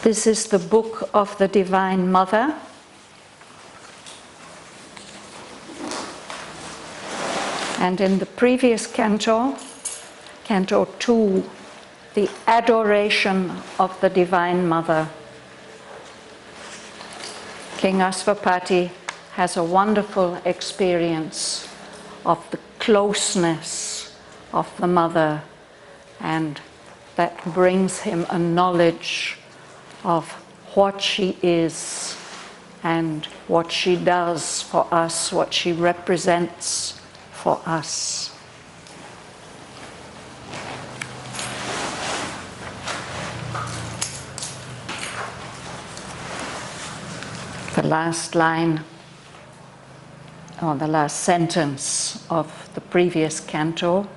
This is the book of the Divine Mother. And in the previous canto, Canto 2, the adoration of the Divine Mother, King Asvapati has a wonderful experience of the closeness of the Mother, and that brings him a knowledge of what she is and what she does for us, what she represents for us. The last line, or the last sentence of the previous canto: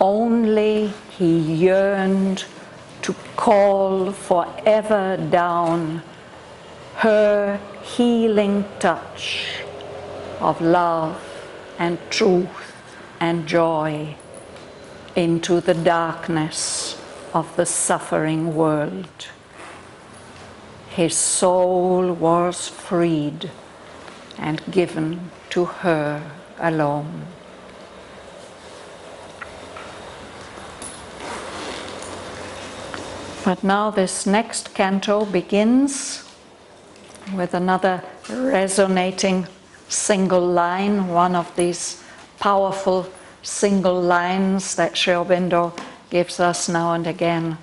only he yearned to call forever down her healing touch of love and truth and joy into the darkness of the suffering world. His soul was freed and given to her alone. But now this next canto begins with another resonating single line, one of these powerful single lines that Sri Aurobindo gives us now and again.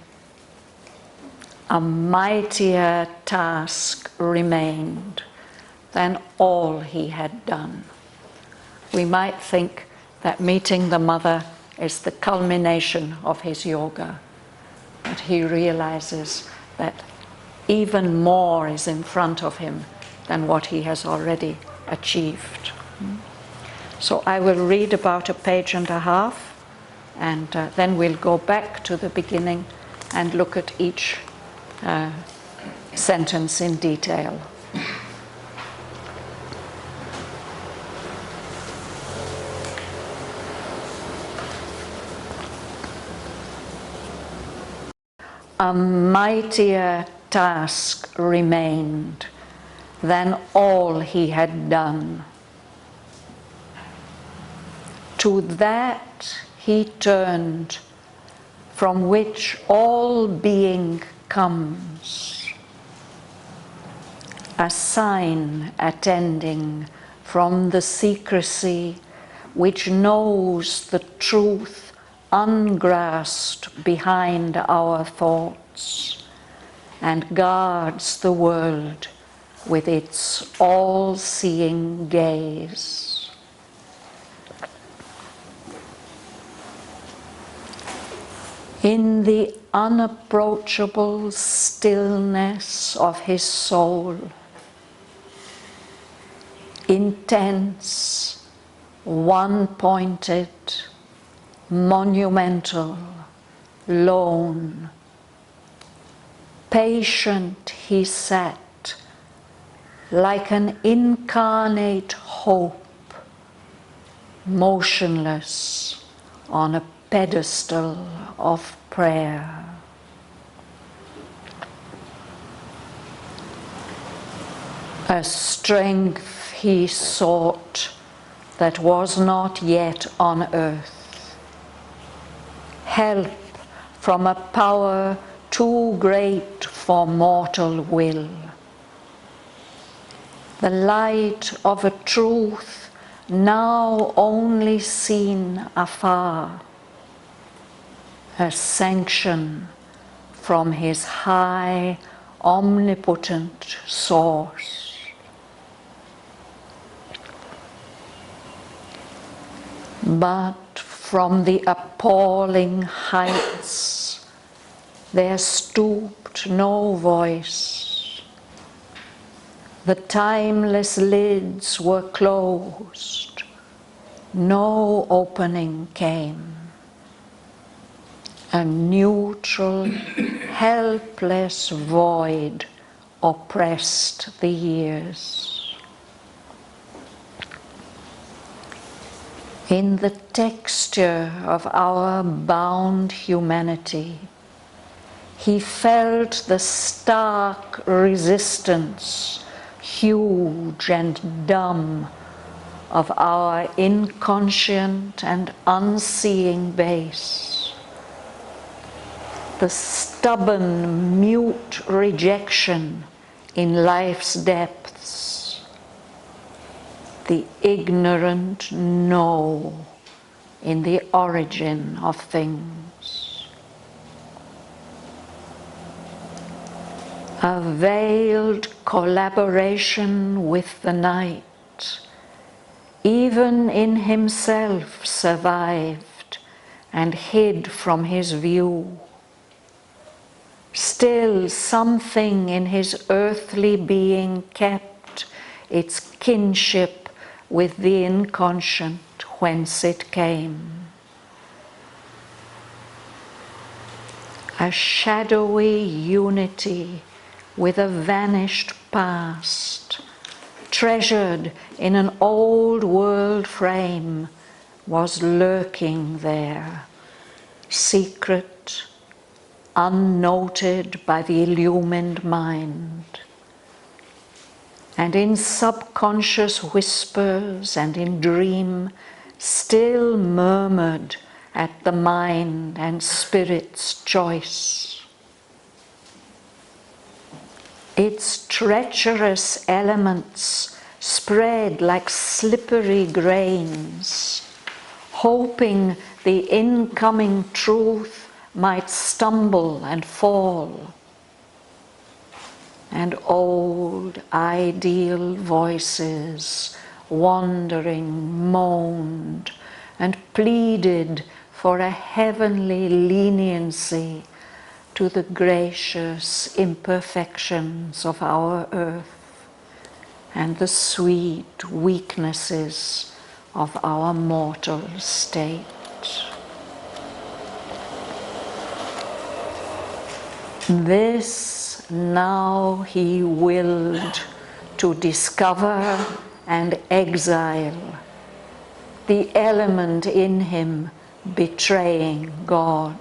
A mightier task remained than all he had done. We might think that meeting the Mother is the culmination of his yoga, but he realizes that even more is in front of him than what he has already achieved. So I will read about a page and a half, and then we'll go back to the beginning and look at each sentence in detail. A mightier task remained than all he had done. To that he turned, from which all being comes, a sign attending from the secrecy which knows the truth ungrasped behind our thoughts and guards the world with its all-seeing gaze. In the unapproachable stillness of his soul, intense, one-pointed, monumental, lone, patient he sat, like an incarnate hope, motionless on a pedestal of prayer. A strength he sought that was not yet on earth, help from a power too great for mortal will, the light of a truth now only seen afar, a sanction from his high, omnipotent source. But from the appalling heights there stooped no voice. The timeless lids were closed, no opening came. A neutral, helpless void oppressed the years. In the texture of our bound humanity, he felt the stark resistance, huge and dumb, of our inconscient and unseeing base. The stubborn, mute rejection in life's depths. The ignorant no in the origin of things. A veiled collaboration with the night, even in himself survived and hid from his view. Still something in his earthly being kept its kinship with the inconscient whence it came. A shadowy unity with a vanished past, treasured in an old world frame, was lurking there, secret, unnoted by the illumined mind. And in subconscious whispers and in dream, still murmured at the mind and spirit's choice. Its treacherous elements spread like slippery grains, hoping the incoming truth might stumble and fall. And old ideal voices wandering moaned and pleaded for a heavenly leniency to the gracious imperfections of our earth and the sweet weaknesses of our mortal state. This now he willed to discover and exile, the element in him betraying God.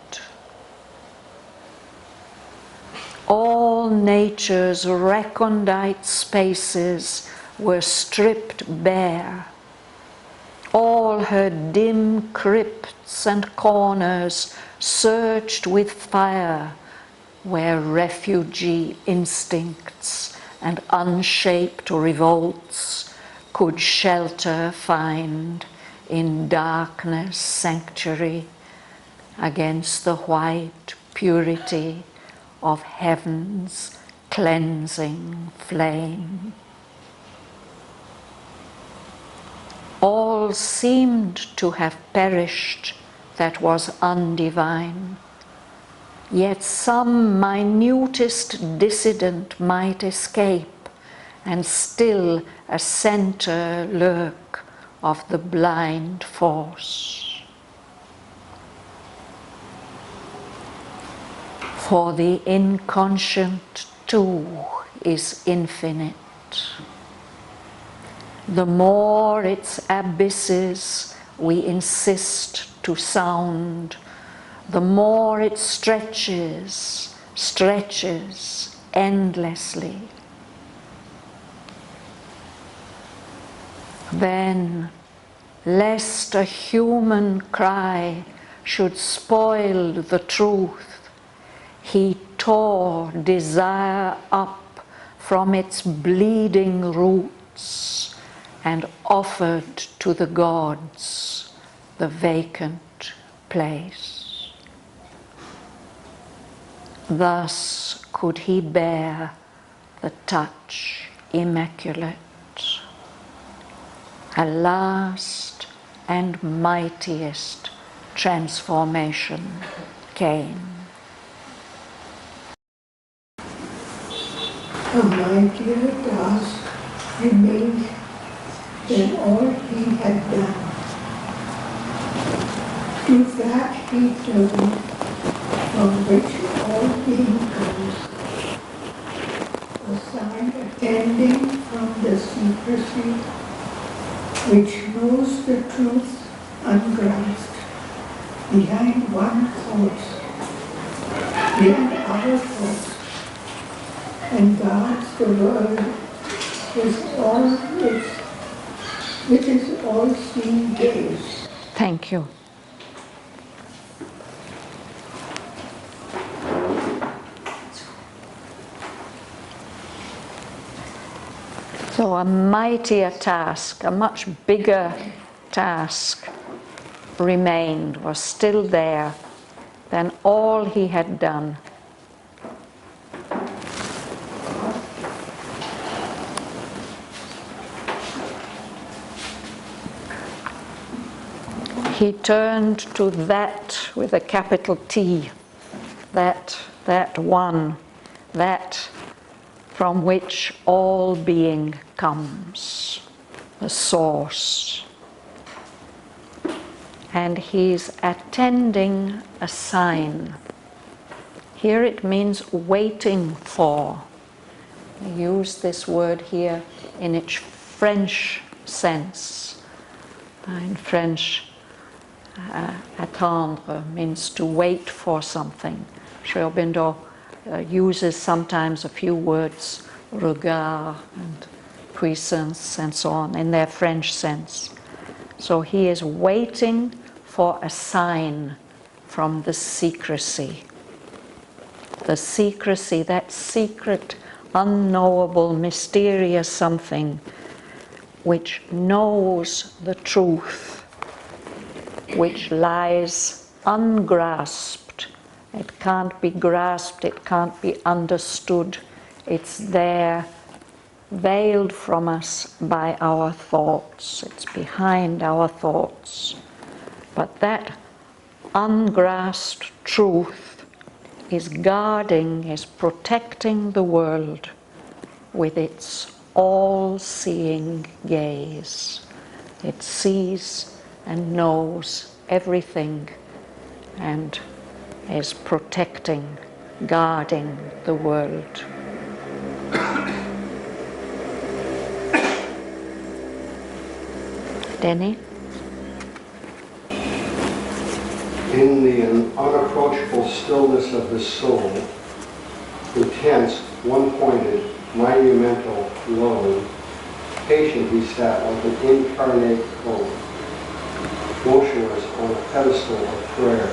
All nature's recondite spaces were stripped bare. All her dim crypts and corners searched with fire, where refugee instincts and unshaped revolts could shelter find in darkness sanctuary against the white purity of heaven's cleansing flame. All seemed to have perished that was undivine, yet some minutest dissident might escape, and still a center lurk of the blind force. For the inconscient too is infinite. The more its abysses we insist to sound, the more it stretches endlessly. Then, lest a human cry should spoil the truth, he tore desire up from its bleeding roots and offered to the gods the vacant place. Thus could he bear the touch immaculate. A last and mightiest transformation came. A mightier task remained than all he had done. To that he turned, from which all being comes, a sign attending from the secrecy which knows the truth ungrasped behind one thought, behind our and guards the world with his all-seeing gaze. Thank you. So a mightier task, a much bigger task remained, was still there than all he had done. He turned to that with a capital T, that one, that from which all being comes, the source. And he's attending a sign. Here it means waiting for. I use this word here in its French sense. In French, attendre means to wait for something. Aurobindo uses sometimes a few words, regard and puissance and so on, in their French sense. So he is waiting for a sign from the secrecy. The secrecy, that secret, unknowable, mysterious something which knows the truth, which lies ungrasped. It can't be grasped, it can't be understood. It's there, veiled from us by our thoughts. It's behind our thoughts. But that ungrasped truth is guarding, is protecting the world with its all-seeing gaze. It sees and knows everything and is protecting, guarding the world. Denny? In the unapproachable stillness of the soul, intense, one-pointed, monumental, lone, patient he sat like an incarnate hope, motionless on a pedestal of prayer.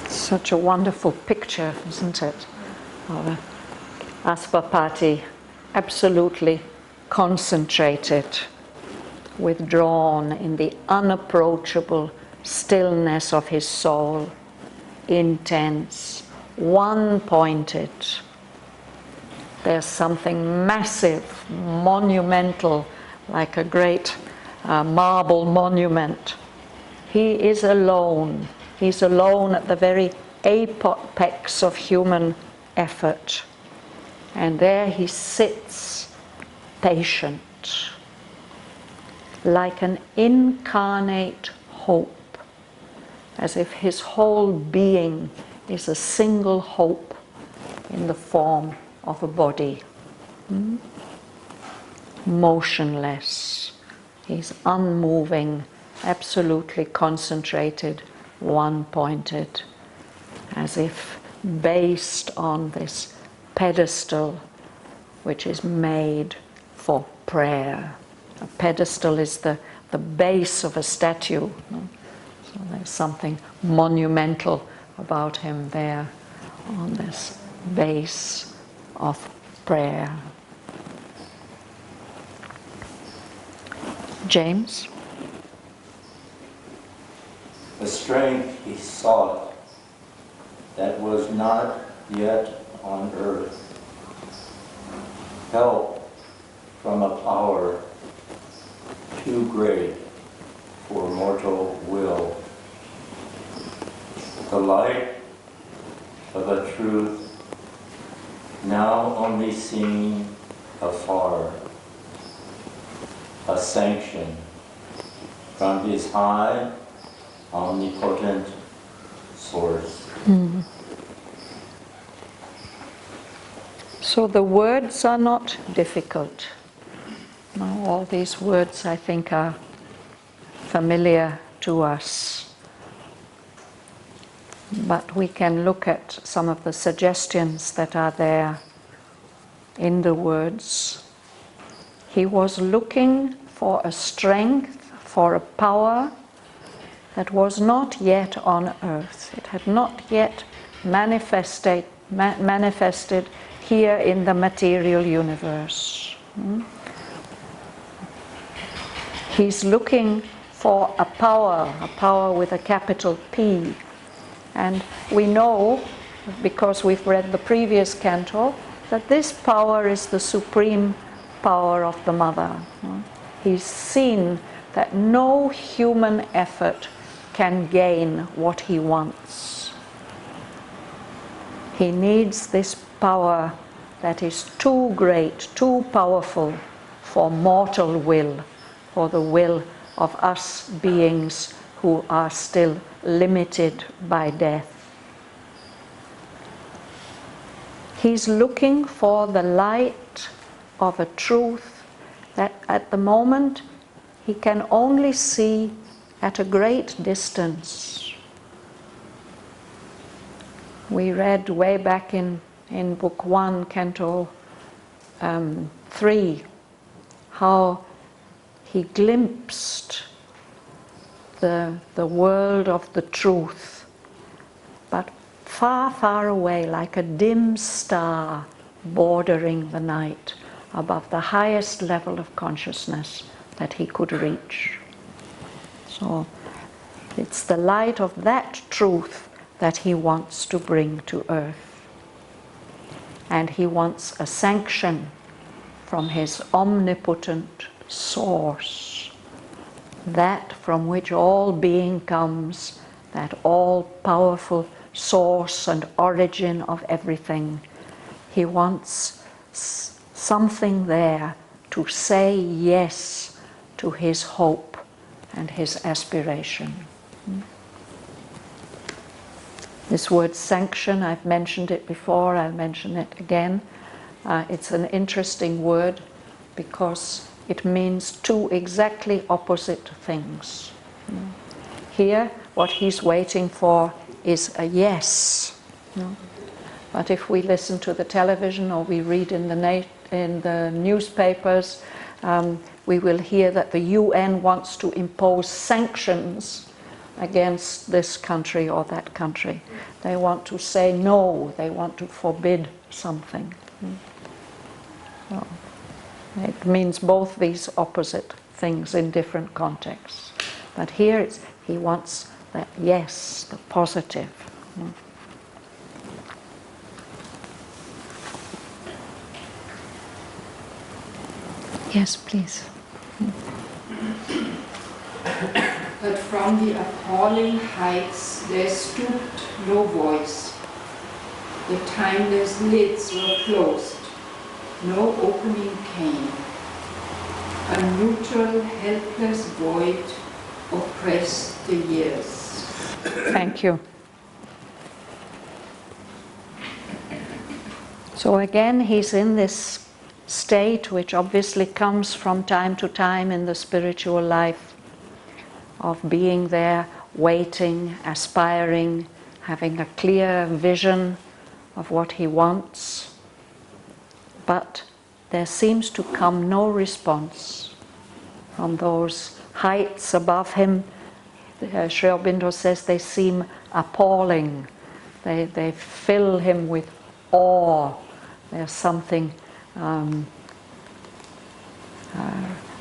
Such a wonderful picture, isn't it? Of Asvapati, absolutely concentrated, withdrawn in the unapproachable stillness of his soul, intense, one-pointed. There's something massive, monumental, like a great marble monument. He is alone. He's alone at the very apex of human effort. And there he sits, patient, like an incarnate hope, as if his whole being is a single hope in the form of a body. Motionless. He's unmoving, absolutely concentrated, one-pointed, as if based on this pedestal which is made for prayer. A pedestal is the base of a statue. So there's something monumental about him there on this base of prayer. James? The strength he sought that was not yet on earth. Help from a power too great for mortal will. The light of a truth now only seen afar. A sanction from his high, omnipotent source. So the words are not difficult. Now, all these words, I think, are familiar to us. But we can look at some of the suggestions that are there. in the words. He was looking for a strength, for a power that was not yet on earth. It had not yet manifested here in the material universe. He's looking for a power with a capital P. And we know, because we've read the previous canto, that this power is the supreme power of the Mother. He's seen that no human effort can gain what he wants. He needs this power that is too great, too powerful for mortal will, for the will of us beings who are still limited by death. He's looking for the light of a truth that at the moment he can only see at a great distance. We read way back in Book 1, Canto 3, how he glimpsed the world of the truth, but far, far away, like a dim star bordering the night, above the highest level of consciousness that he could reach. So it's the light of that truth that he wants to bring to earth. And he wants a sanction from his omnipotent source, that from which all being comes, that all-powerful source and origin of everything. He wants something there to say yes to his hope and his aspiration. This word sanction, I've mentioned it before, I'll mention it again. It's an interesting word because it means two exactly opposite things. Here, what he's waiting for is a yes. But if we listen to the television or we read in the newspapers, we will hear that the UN wants to impose sanctions against this country or that country. They want to say no, they want to forbid something. So it means both these opposite things in different contexts. But here he wants that yes, the positive. Yes, please. But from the appalling heights there stooped no voice. The timeless lids were closed. No opening came. A neutral, helpless void oppressed the years. Thank you. So again, he's in this state which obviously comes from time to time in the spiritual life, of being there, waiting, aspiring, having a clear vision of what he wants. But there seems to come no response from those heights above him. Sri Aurobindo says they seem appalling. They fill him with awe. There's something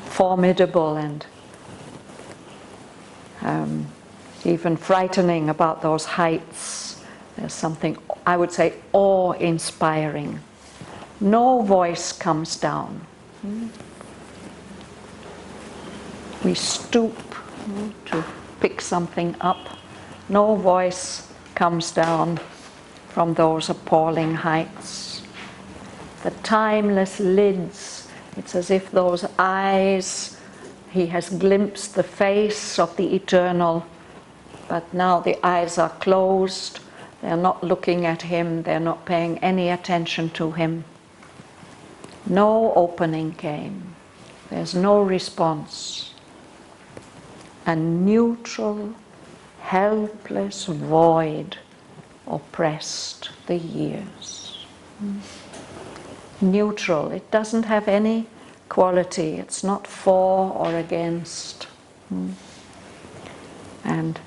formidable and even frightening about those heights. There's something, I would say, awe-inspiring. No voice comes down. We stoop to pick something up. No voice comes down from those appalling heights. The timeless lids, it's as if those eyes, he has glimpsed the face of the eternal, but now the eyes are closed. They're not looking at him, they're not paying any attention to him. No opening came. There's no response. A neutral, helpless void oppressed the years. neutral. It doesn't have any quality. It's not for or against. And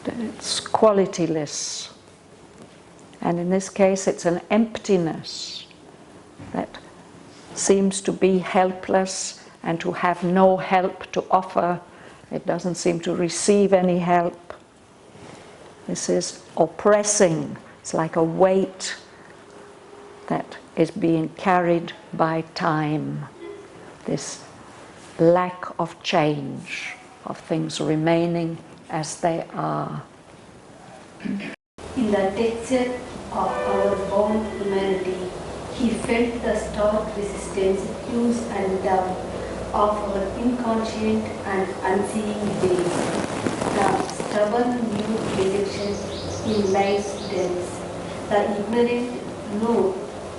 it's qualityless. And in this case, it's an emptiness that seems to be helpless and to have no help to offer. It doesn't seem to receive any help. This is oppressing. It's like a weight that is being carried by time. This lack of change, of things remaining as they are. In the texture of our born humanity, he felt the stark resistance, use and doubt of our inconscient and unseeing ways, the stubborn mute rejection in life's depths, the ignorant no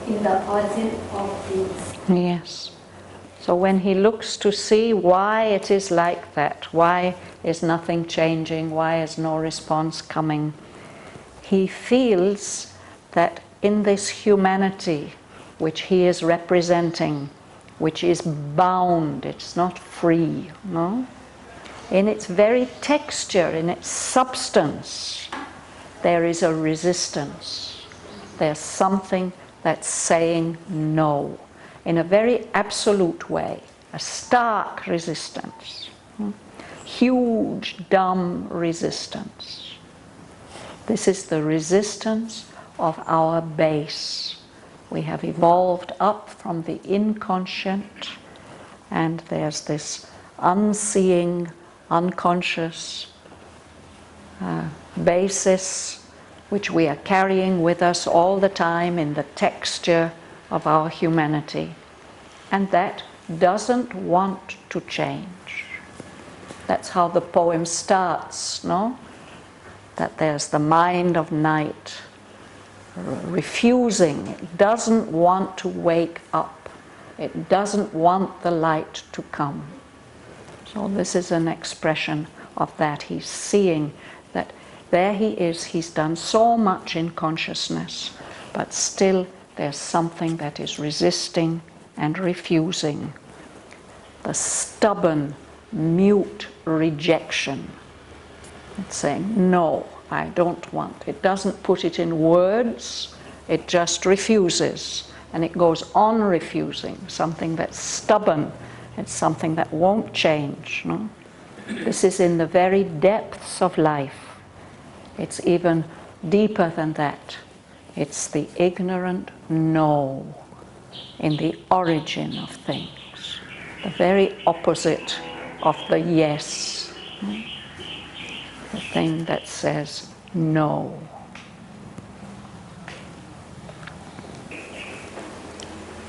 in the origin of things. Yes. So when he looks to see why it is like that, why is nothing changing, why is no response coming, he feels that in this humanity which he is representing, which is bound, it's not free, no? In its very texture, in its substance, there is a resistance. There's something that's saying no, in a very absolute way, a stark resistance, huge, dumb resistance. This is the resistance of our base. We have evolved up from the inconscient, and there's this unseeing, unconscious basis which we are carrying with us all the time in the texture of our humanity. And that doesn't want to change. That's how the poem starts, no? That there's the mind of night refusing. It doesn't want to wake up. It doesn't want the light to come. So this is an expression of that. He's seeing that there he is, he's done so much in consciousness, but still there's something that is resisting and refusing. The stubborn, mute rejection. It's saying, no, I don't want. It doesn't put it in words, it just refuses. And it goes on refusing, something that's stubborn. It's something that won't change. No? This is in the very depths of life. It's even deeper than that. It's the ignorant no in the origin of things. The very opposite of the yes. The thing that says no.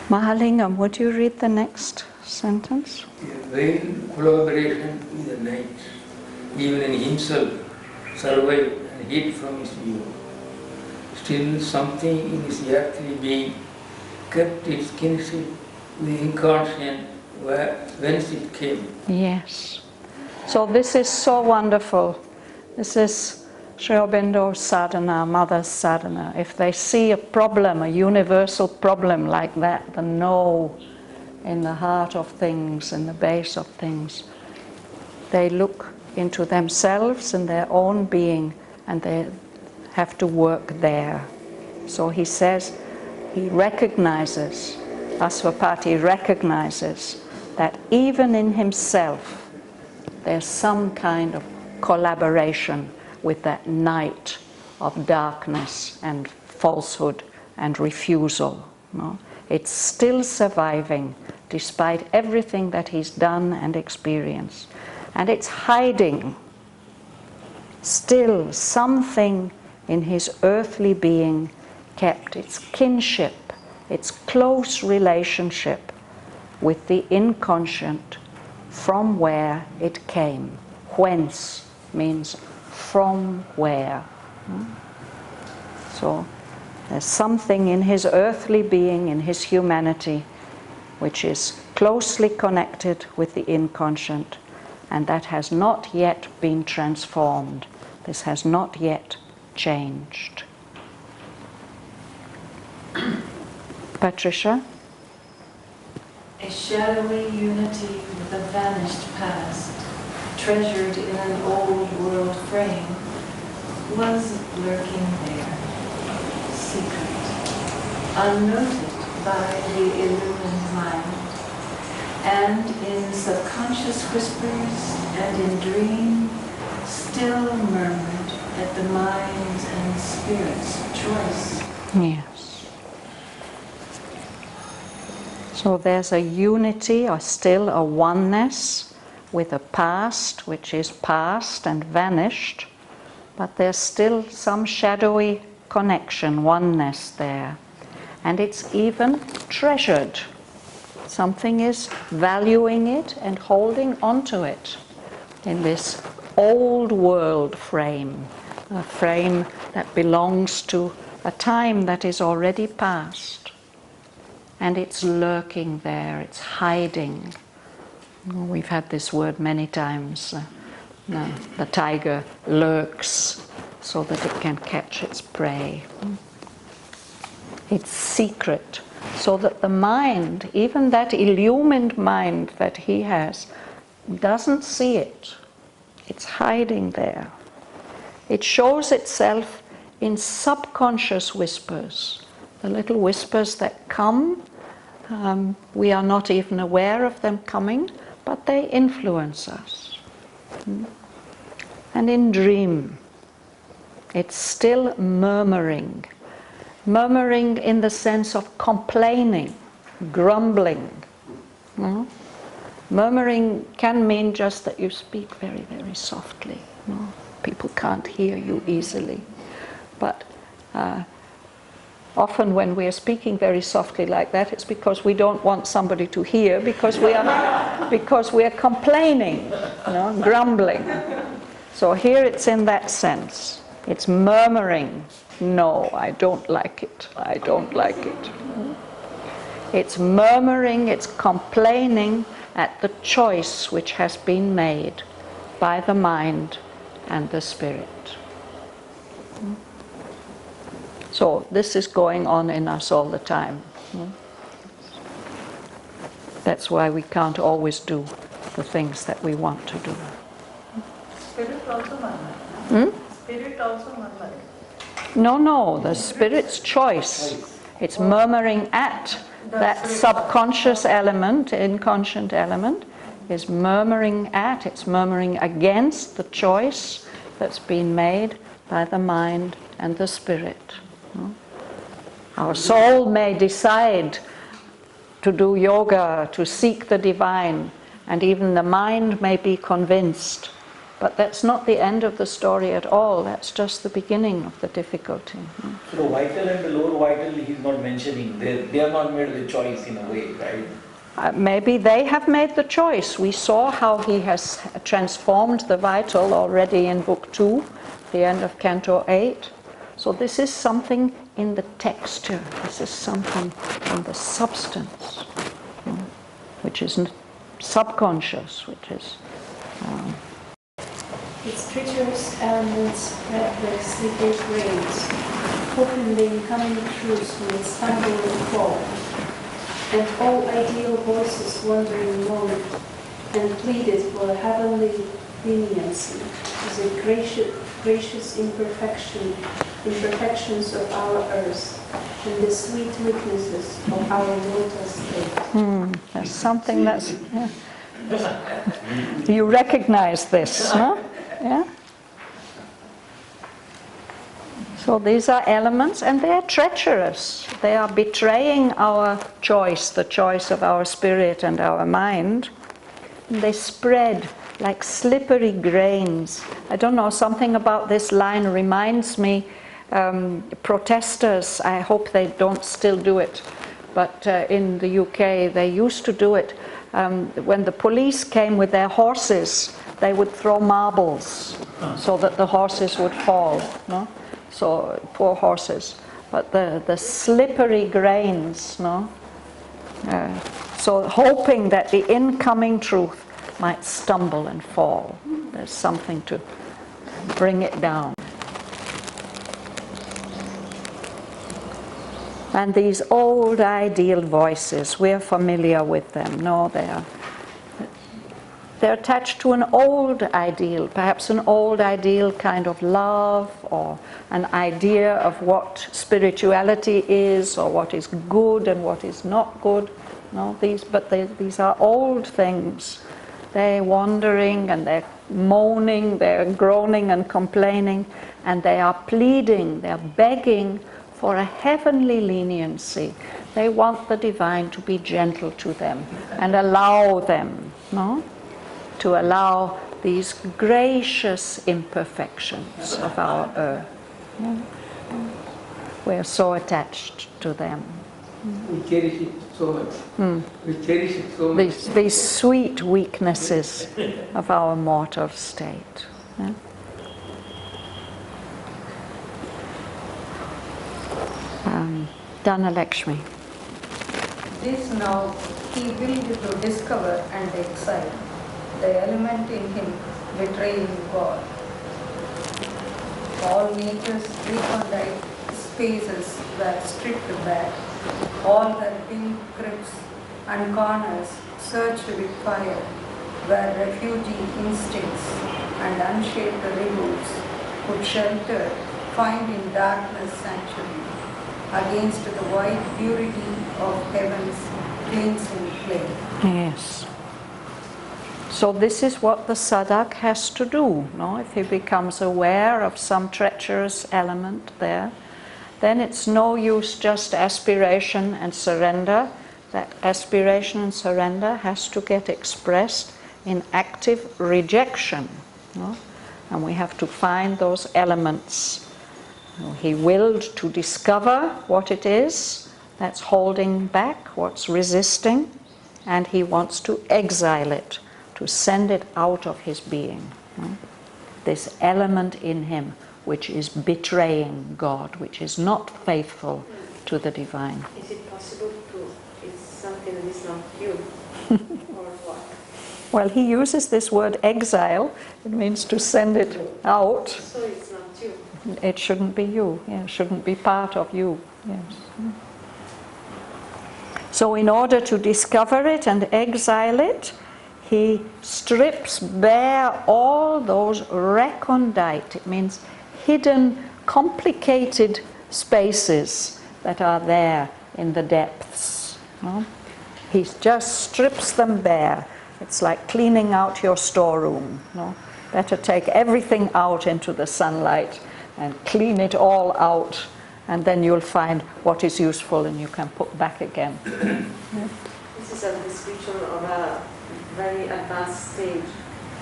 Mahalingam, would you read the next sentence? Vain collaboration with the night, even in himself, survived and hid from his view. Still something in his earthly being kept its kinship with the inconscient whence it came. Yes. So this is so wonderful. This is Sri Aurobindo's sadhana, mother's sadhana. If they see a problem, a universal problem like that, the no in the heart of things, in the base of things, they look into themselves and their own being, and they have to work there. So he says, he recognizes, Asvapati recognizes that even in himself there's some kind of collaboration with that night of darkness and falsehood and refusal. No? It's still surviving despite everything that he's done and experienced. And it's hiding still something in his earthly being kept its kinship, its close relationship with the inconscient from where it came. Whence means from where. So there's something in his earthly being, in his humanity, which is closely connected with the inconscient, and that has not yet been transformed. This has not yet changed. Patricia? A shadowy unity with a vanished past, treasured in an old world frame, was lurking there, secret, unnoted by the illumined mind, and in subconscious whispers and in dream still murmured at the mind's and spirit's choice. Yes. So there's a unity, or still a oneness with a past which is past and vanished, but there's still some shadowy connection, oneness there. And it's even treasured. Something is valuing it and holding onto it in this old world frame, a frame that belongs to a time that is already past. And it's lurking there, it's hiding. We've had this word many times. The tiger lurks so that it can catch its prey. It's secret, so that the mind, even that illumined mind that he has, doesn't see it. It's hiding there. It shows itself in subconscious whispers, the little whispers that come. We are not even aware of them coming, but they influence us. And in dream, it's still murmuring. Murmuring in the sense of complaining, grumbling. Murmuring can mean just that you speak very, very softly. People can't hear you easily. But often when we are speaking very softly like that, it's because we don't want somebody to hear, because we are complaining, grumbling. So here it's in that sense. It's murmuring. No, I don't like it. I don't like it. It's murmuring, it's complaining at the choice which has been made by the mind and the spirit. So this is going on in us all the time. That's why we can't always do the things that we want to do. Spirit also murmured. Spirit also murmured. No, the spirit's choice. It's murmuring at that subconscious element, inconscient element, is murmuring at, it's murmuring against the choice that's been made by the mind and the spirit. Our soul may decide to do yoga, to seek the divine, and even the mind may be convinced. But that's not the end of the story at all. That's just the beginning of the difficulty. So the vital and the lower vital he's not mentioning. They are not made the choice in a way, right? Maybe they have made the choice. We saw how he has transformed the vital already in Book 2, the end of Canto 8. So this is something in the texture. This is something in the substance, which is subconscious, which is... Its treacherous elements spread like slippery grains, hoping the incoming truths may stumble and fall. And all ideal voices wandering moaned and pleaded for a heavenly leniency, as a gracious imperfections of our earth, and the sweet weaknesses of our mortal state. There's something that's... Yeah. You recognize this, no? Yeah? So these are elements, and they are treacherous. They are betraying our choice, the choice of our spirit and our mind. And they spread like slippery grains. I don't know, something about this line reminds me, protesters, I hope they don't still do it, but in the UK they used to do it. When the police came with their horses, they would throw marbles so that the horses would fall. No? So poor horses. But the slippery grains, no? So hoping that the incoming truth might stumble and fall. There's something to bring it down. And these old ideal voices, we're familiar with them. No, they're attached to an old ideal, perhaps an old ideal kind of love, or an idea of what spirituality is, or what is good and what is not good. No, these are old things. They're wandering and they're moaning, they're groaning and complaining, and they are pleading, they're begging for a heavenly leniency. They want the divine to be gentle to them and allow them, no? To allow these gracious imperfections of our earth. Yeah. We're so attached to them. We cherish it so much. We cherish it so much. These sweet weaknesses of our mortal state. Yeah. Dana Lakshmi. This now he willed to discover and excite, the element in him betraying God. All nature's recondite spaces were stripped back, all her dim crypts and corners searched with fire, where refugee instincts and unshaped riddles could shelter, find in darkness sanctuary, against the white purity of heaven's cleansing flame. Yes. So this is what the sadhak has to do, no? If he becomes aware of some treacherous element there, then it's no use just aspiration and surrender. That aspiration and surrender has to get expressed in active rejection, no? And we have to find those elements. He willed to discover what it is that's holding back, what's resisting, and he wants to exile it, to send it out of his being. This element in him which is betraying God, which is not faithful to the divine. Is it possible to, it's something that is not you, or what? Well, he uses this word exile. It means to send it out. So it's not you. It shouldn't be you. Yeah, it shouldn't be part of you. Yes. So in order to discover it and exile it, he strips bare all those recondite, it means hidden, complicated spaces that are there in the depths. No? He just strips them bare. It's like cleaning out your storeroom. No? Better take everything out into the sunlight and clean it all out, and then you'll find what is useful and you can put back again. Yeah. This is a description of a very advanced stage.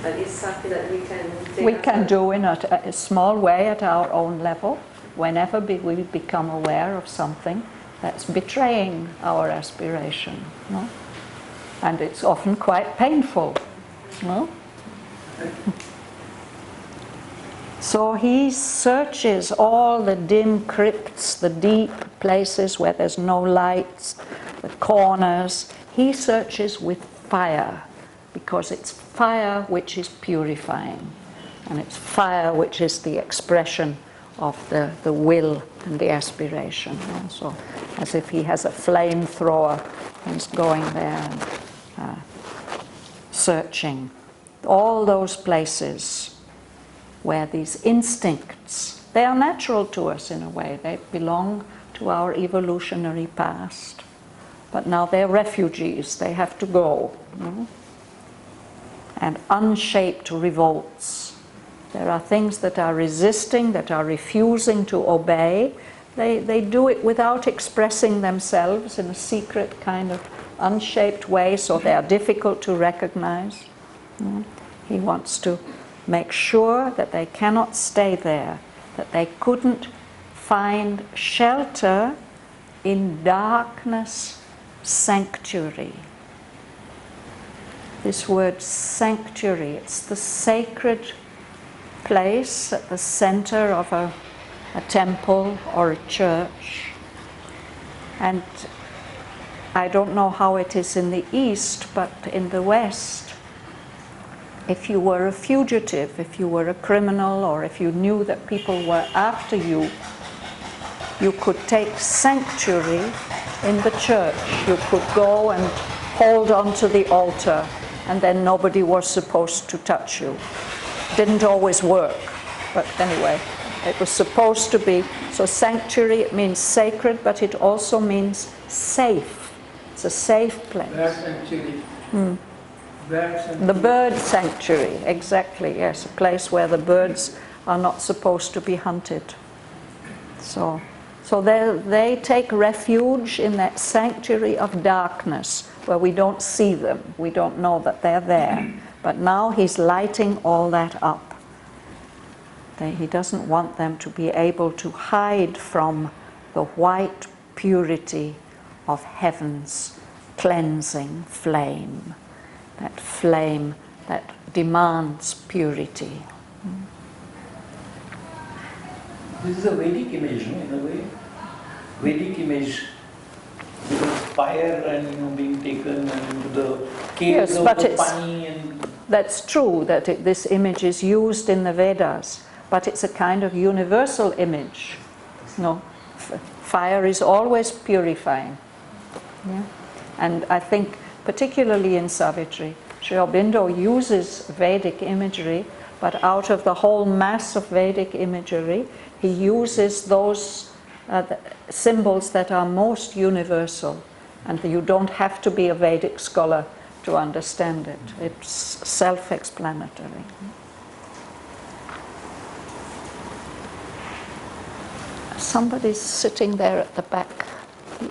That is something that we can take. We can do in a small way at our own level, whenever we become aware of something that's betraying our aspiration. No? And it's often quite painful. No? So he searches all the dim crypts, the deep places where there's no lights, the corners. He searches with fire, because it's fire which is purifying, and it's fire which is the expression of the will and the aspiration. And so, as if he has a flamethrower, he's going there and searching all those places where these instincts, they are natural to us in a way, they belong to our evolutionary past, but now they're refugees, they have to go. And unshaped revolts. There are things that are resisting, that are refusing to obey. They do it without expressing themselves in a secret kind of unshaped way, so they are difficult to recognize. He wants to make sure that they cannot stay there, that they couldn't find shelter in darkness, sanctuary. This word sanctuary, it's the sacred place at the center of a temple or a church. And I don't know how it is in the East, but in the West, if you were a fugitive, if you were a criminal, or if you knew that people were after you, you could take sanctuary in the church. You could go and hold on to the altar, and then nobody was supposed to touch you. Didn't always work, but anyway, it was supposed to be. So sanctuary, it means sacred, but it also means safe. It's a safe place. Bird sanctuary. The bird sanctuary, exactly, yes, a place where the birds are not supposed to be hunted. So they take refuge in that sanctuary of darkness where we don't see them, we don't know that they're there. But now he's lighting all that up. He doesn't want them to be able to hide from the white purity of heaven's cleansing flame. That flame that demands purity. This is a Vedic image, no, in a way. Vedic image, because fire and being taken into the caves of the Pani and... That's true that this image is used in the Vedas, but it's a kind of universal image. No, fire is always purifying. Yeah? And I think particularly in Savitri, Sri Aurobindo uses Vedic imagery, but out of the whole mass of Vedic imagery, he uses those symbols that are most universal, and you don't have to be a Vedic scholar to understand it. It's self-explanatory. Somebody's sitting there at the back.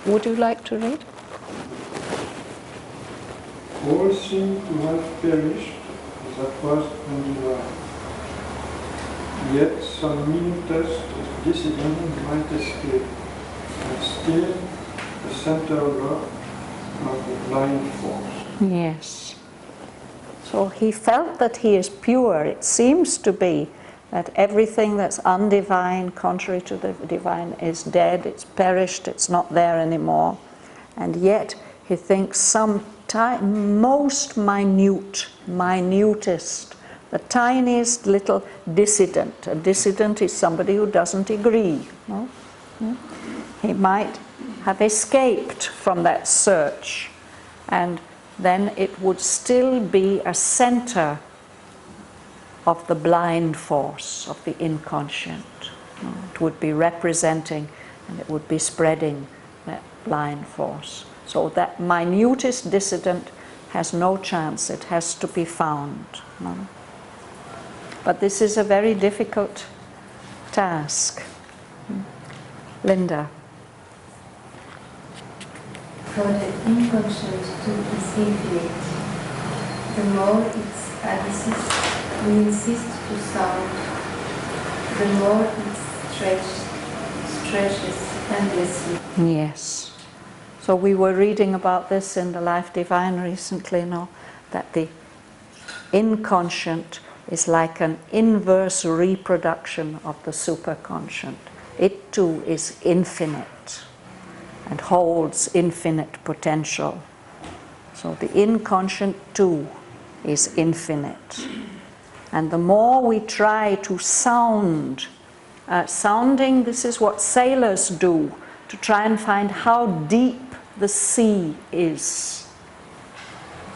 Would you like to read? All seem to have perished that was undenied. Yet some minutest dissident might escape, and still the center of the blind force. Yes. So he felt that he is pure. It seems to be that everything that's undivine, contrary to the divine, is dead, it's perished, it's not there anymore. And yet he thinks some most minutest, the tiniest little dissident. A dissident is somebody who doesn't agree. No? He might have escaped from that search, and then it would still be a center of the blind force, of the inconscient. It would be representing, and it would be spreading that blind force. So that minutest dissident has no chance, it has to be found. But this is a very difficult task. Linda. For the inconscient to is infinite. The more its abysses we insist to sound, the more it stretches endlessly. Yes. So we were reading about this in the Life Divine recently, that the inconscient is like an inverse reproduction of the superconscient. It too is infinite and holds infinite potential. So the inconscient too is infinite. And the more we try to sound, sounding, this is what sailors do, to try and find how deep the sea is.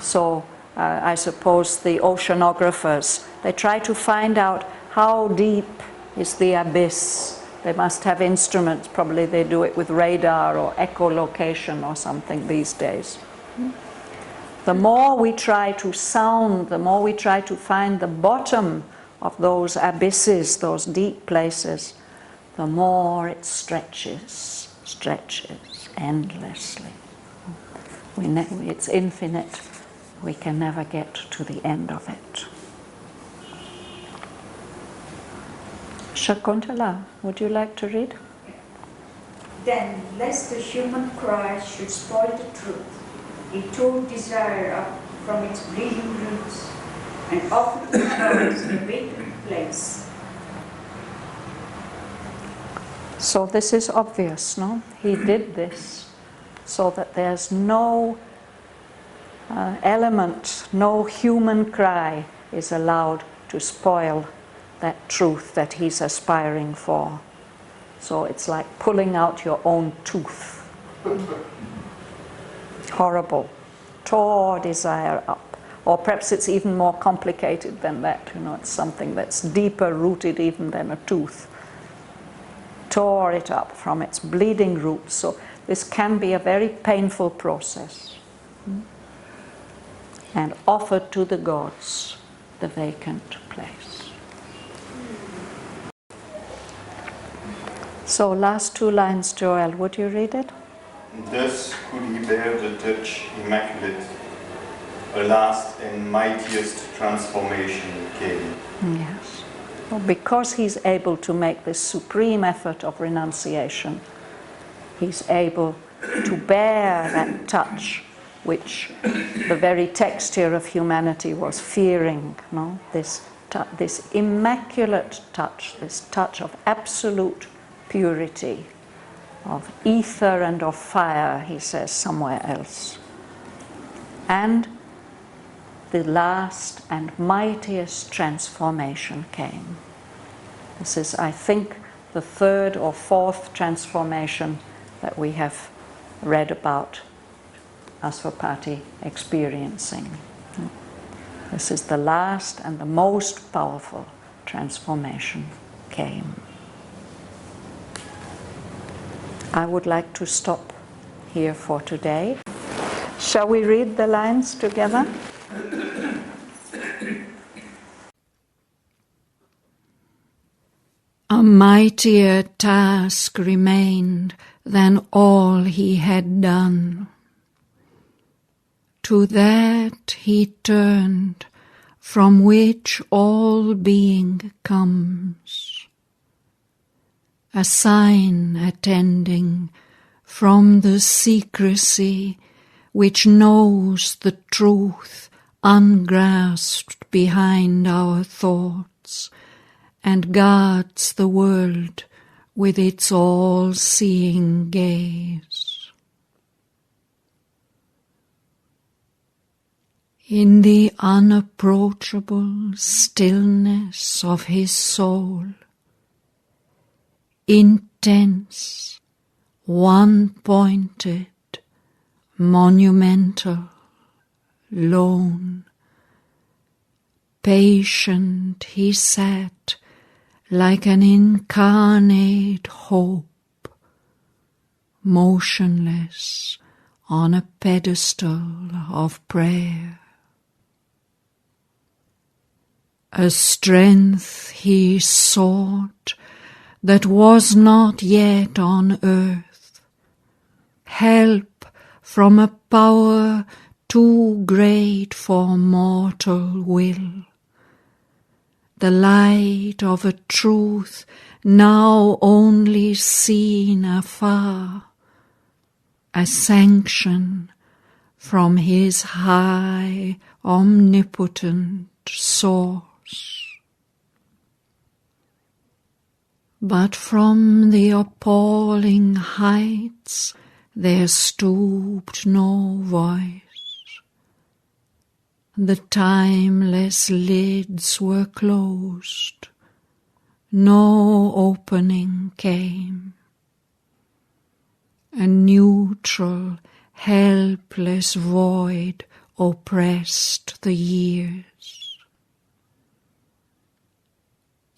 So I suppose the oceanographers, they try to find out how deep is the abyss. They must have instruments, probably they do it with radar or echolocation or something these days. The more we try to sound, the more we try to find the bottom of those abysses, those deep places, the more it stretches endlessly. It's infinite. We can never get to the end of it. Shakuntala, would you like to read? Then, lest the human cry should spoil the truth, he tore desire up from its bleeding roots and offered to God a vacant place. So this is obvious, no? He did this so that there's no element, no human cry is allowed to spoil that truth that he's aspiring for. So it's like pulling out your own tooth. Horrible. Tore desire up. Or perhaps it's even more complicated than that. It's something that's deeper rooted even than a tooth. Tore it up from its bleeding roots. So this can be a very painful process. And offered to the gods the vacant place. So last two lines, Joel, would you read it? Thus could he bear the touch immaculate. A last and mightiest transformation came. Yes. Well, because he's able to make this supreme effort of renunciation, he's able to bear that touch which the very texture of humanity was fearing. No? This immaculate touch, this touch of absolute purity, of ether and of fire, he says somewhere else. And the last and mightiest transformation came. This is, I think, the third or fourth transformation that we have read about Asvapati experiencing. This is the last and the most powerful transformation came. I would like to stop here for today. Shall we read the lines together? A mightier task remained than all he had done. To that he turned, from which all being comes, a sign attending from the secrecy which knows the truth ungrasped behind our thoughts, and guards the world with its all-seeing gaze. In the unapproachable stillness of his soul, intense, one-pointed, monumental, lone, patient he sat like an incarnate hope, motionless on a pedestal of prayer. A strength he sought that was not yet on earth, help from a power too great for mortal will, the light of a truth now only seen afar, a sanction from his high, omnipotent source. But from the appalling heights there stooped no voice. The timeless lids were closed, no opening came. A neutral, helpless void oppressed the years.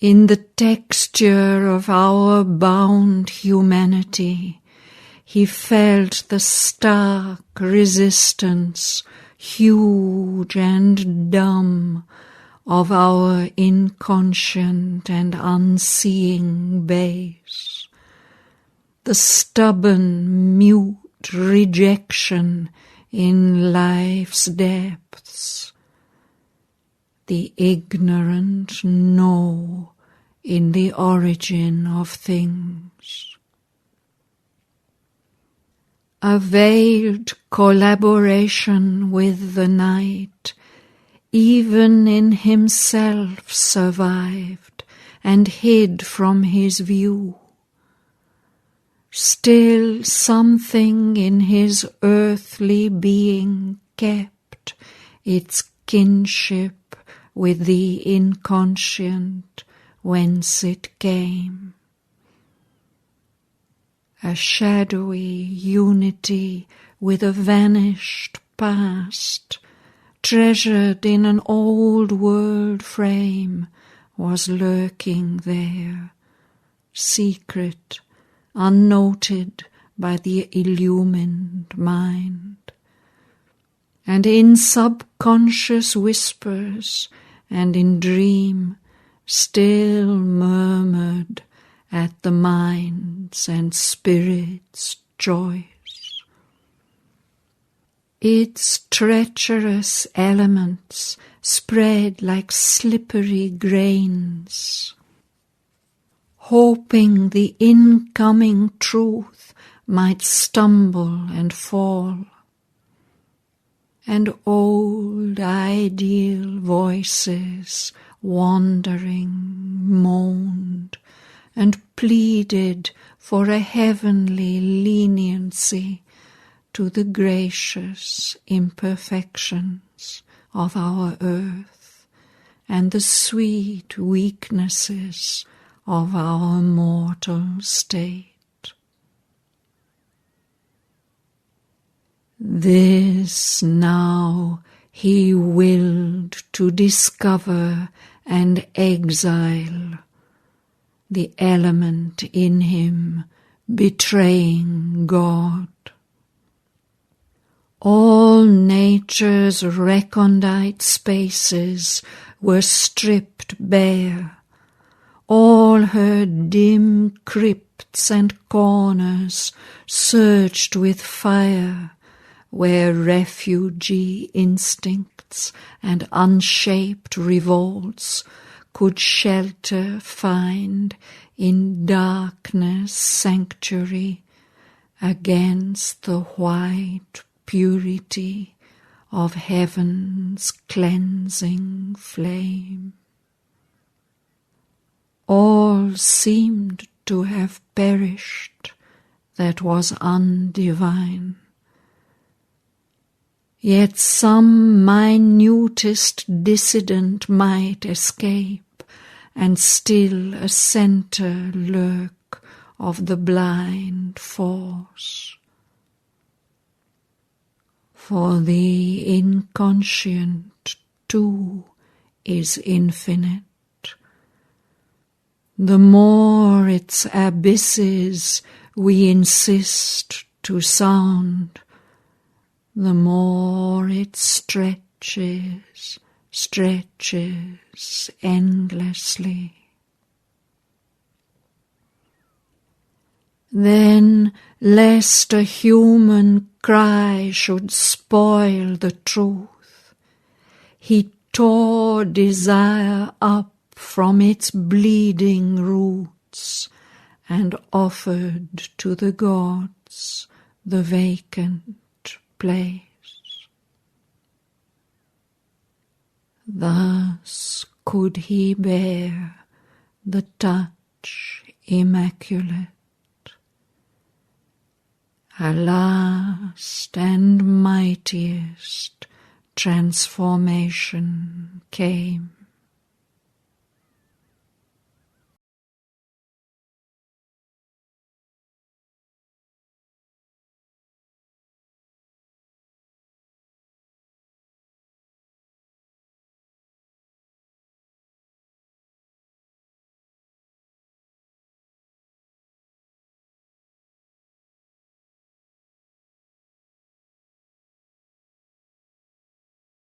In the texture of our bound humanity, he felt the stark resistance, huge and dumb, of our inconscient and unseeing base, the stubborn, mute rejection in life's depths, the ignorant no in the origin of things. A veiled collaboration with the night, even in himself survived and hid from his view. Still something in his earthly being kept its kinship with the inconscient whence it came. a shadowy unity with a vanished past, treasured in an old world frame, was lurking there, secret, unnoted by the illumined mind. And in subconscious whispers and in dream still murmured at the mind's and spirit's choice. Its treacherous elements spread like slippery grains, hoping the incoming truth might stumble and fall. And old ideal voices wandering moaned and pleaded for a heavenly leniency to the gracious imperfections of our earth and the sweet weaknesses of our mortal state. This now he willed to discover and exile, the element in him betraying God. All nature's recondite spaces were stripped bare, all her dim crypts and corners searched with fire, where refugee instincts and unshaped revolts could shelter find in darkness sanctuary against the white purity of heaven's cleansing flame. All seemed to have perished that was undivine. Yet some minutest dissident might escape, and still a centre lurk of the blind force. For the inconscient too is infinite. The more its abysses we insist to sound, the more it stretches endlessly. Then, lest a human cry should spoil the truth, he tore desire up from its bleeding roots and offered to the gods the vacant place. Thus could he bear the touch immaculate. A last and mightiest transformation came.